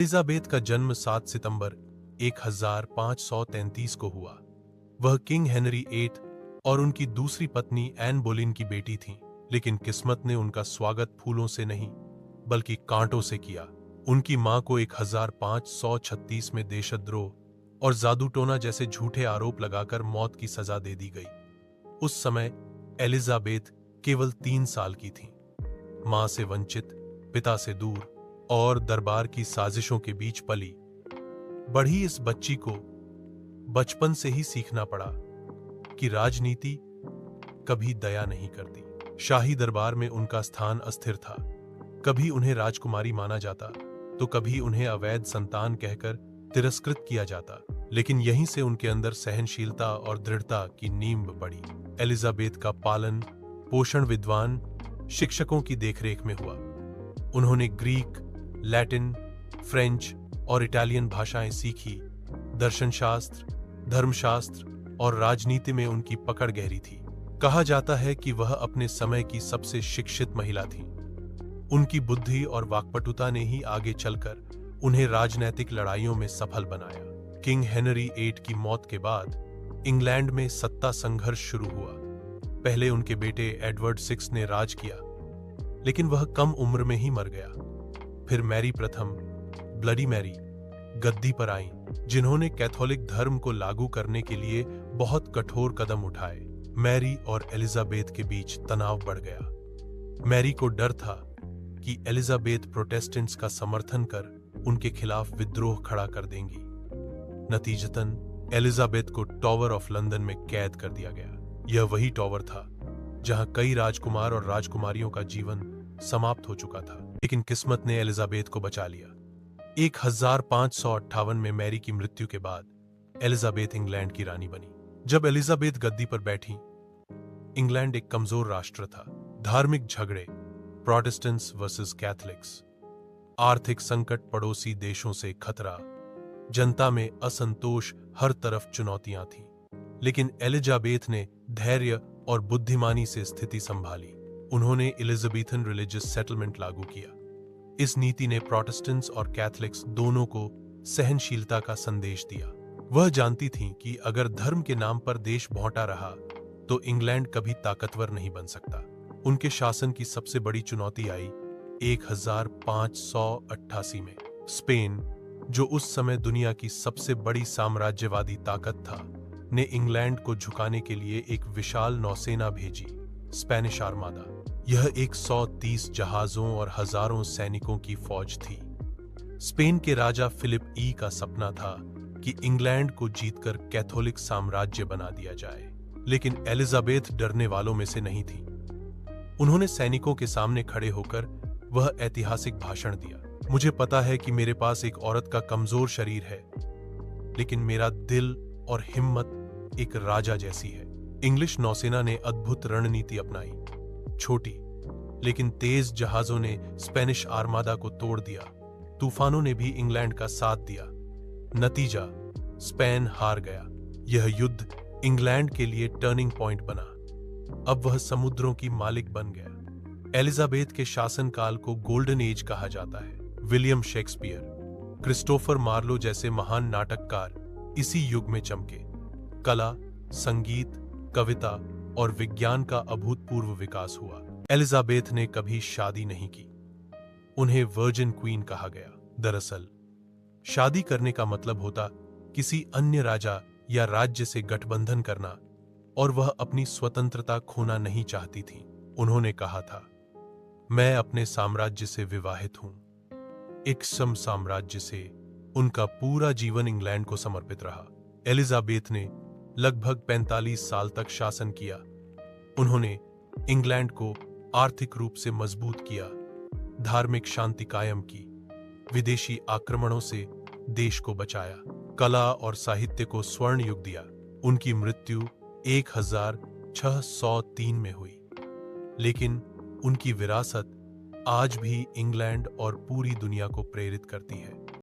Elizabeth का जन्म 7 सितंबर 1533 को हुआ। वह किंग हेनरी 8 और उनकी दूसरी पत्नी एन बोलिन की बेटी थीं, लेकिन किस्मत ने उनका स्वागत फूलों से नहीं बल्कि कांटों से किया। उनकी मां को 1536 में देशद्रोह और जादूटोना जैसे झूठे आरोप लगाकर मौत की सजा दे दी गई। उस समय एलिजाबेथ केवल 3 साल की थीं। मां से वंचित, पिता से दूर और दरबार की साजिशों के बीच पली बढ़ी इस बच्ची को बचपन से ही सीखना पड़ा कि राजनीति कभी दया नहीं करती। शाही दरबार में उनका स्थान अस्थिर था। कभी उन्हें राजकुमारी माना जाता तो कभी उन्हें अवैध संतान कहकर तिरस्कृत किया जाता, लेकिन यहीं से उनके अंदर सहनशीलता और दृढ़ता की नींव पड़ी। एलिजाबेथ का पालन पोषण विद्वान शिक्षकों की देखरेख में हुआ। उन्होंने ग्रीक, लैटिन, फ्रेंच और इटालियन भाषाएं सीखी। दर्शनशास्त्र, धर्मशास्त्र और राजनीति में उनकी पकड़ गहरी थी। कहा जाता है कि वह अपने समय की सबसे शिक्षित महिला थीं। उनकी बुद्धि और वाक्पटुता ने ही आगे चलकर उन्हें राजनैतिक लड़ाइयों में सफल बनाया। किंग हेनरी 8 की मौत के बाद इंग्लैंड में सत्ता संघर्ष शुरू हुआ। पहले उनके बेटे एडवर्ड 6 ने राज किया, लेकिन वह कम उम्र में ही मर गया। फिर मैरी प्रथम, ब्लडी मैरी गद्दी पर आईं, जिन्होंने कैथोलिक धर्म को लागू करने के लिए बहुत कठोर कदम उठाए। मैरी और एलिजाबेथ के बीच तनाव बढ़ गया। मैरी को डर था कि एलिजाबेथ प्रोटेस्टेंट्स का समर्थन कर उनके खिलाफ विद्रोह खड़ा कर देंगी। नतीजतन एलिजाबेथ को टॉवर ऑफ लंदन में कैद कर दिया गया। यह वही टॉवर था जहां कई राजकुमार और राजकुमारियों का जीवन समाप्त हो चुका था, लेकिन किस्मत ने एलिजाबेथ को बचा लिया। 1558 में मैरी की मृत्यु के बाद एलिजाबेथ इंग्लैंड की रानी बनी। जब एलिजाबेथ गद्दी पर बैठी, इंग्लैंड एक कमजोर राष्ट्र था। धार्मिक झगड़े, प्रोटेस्टेंट्स वर्सेस कैथलिक्स, आर्थिक संकट, पड़ोसी देशों से खतरा, जनता में असंतोष, हर तरफ चुनौतियां थीं। लेकिन एलिजाबेथ ने धैर्य और बुद्धिमानी से स्थिति संभाली। उन्होंने एलिजाबेथन रिलीजियस सेटलमेंट लागू किया। इस नीति ने प्रोटेस्टेंट्स और कैथलिक्स दोनों को सहनशीलता का संदेश दिया। वह जानती थीं कि अगर धर्म के नाम पर देश भौंटा रहा तो इंग्लैंड कभी ताकतवर नहीं बन सकता। उनके शासन की सबसे बड़ी चुनौती आई 1588 में। स्पेन, जो उस समय दुनिया की सबसे बड़ी साम्राज्यवादी ताकत था, ने इंग्लैंड को झुकाने के लिए एक विशाल नौसेना भेजी, स्पेनिश आर्मादा। यह 130 जहाजों और हजारों सैनिकों की फौज थी। स्पेन के राजा फिलिप ई का सपना था कि इंग्लैंड को जीतकर कैथोलिक साम्राज्य बना दिया जाए, लेकिन एलिजाबेथ डरने वालों में से नहीं थी। उन्होंने सैनिकों के सामने खड़े होकर वह ऐतिहासिक भाषण दिया, मुझे पता है कि मेरे पास एक औरत का कमजोर शरीर है, लेकिन मेरा दिल और हिम्मत एक राजा जैसी है। इंग्लिश नौसेना ने अद्भुत रणनीति अपनाई। छोटी लेकिन तेज जहाजों ने स्पेनिश आर्मादा को तोड़ दिया। तूफानों ने भी इंग्लैंड का साथ दिया। नतीजा, स्पेन हार गया। यह युद्ध इंग्लैंड के लिए टर्निंग पॉइंट बना। अब वह समुद्रों की मालिक बन गया। एलिजाबेथ के शासनकाल को गोल्डन एज कहा जाता है। विलियम शेक्सपियर, क्रिस्टोफर मार्लो जैसे महान नाटककार इसी युग में चमके। कला, संगीत, कविता और विज्ञान का अभूतपूर्व विकास हुआ। एलिजाबेथ ने कभी शादी नहीं की। उन्हें वर्जिन क्वीन कहा गया। दरअसल शादी करने का मतलब होता किसी अन्य राजा या राज्य से गठबंधन करना, और वह अपनी स्वतंत्रता खोना नहीं चाहती थी। उन्होंने कहा था, मैं अपने साम्राज्य से विवाहित हूं। इक्सम साम्राज्य से उनका पूरा जीवन इंग्लैंड को समर्पित रहा। एलिजाबेथ ने लगभग 45 साल तक शासन किया। उन्होंने इंग्लैंड को आर्थिक रूप से मजबूत किया, धार्मिक शांति कायम की, विदेशी आक्रमणों से देश को बचाया, कला और साहित्य को स्वर्ण युग दिया। उनकी मृत्यु 1603 में हुई, लेकिन उनकी विरासत आज भी इंग्लैंड और पूरी दुनिया को प्रेरित करती है।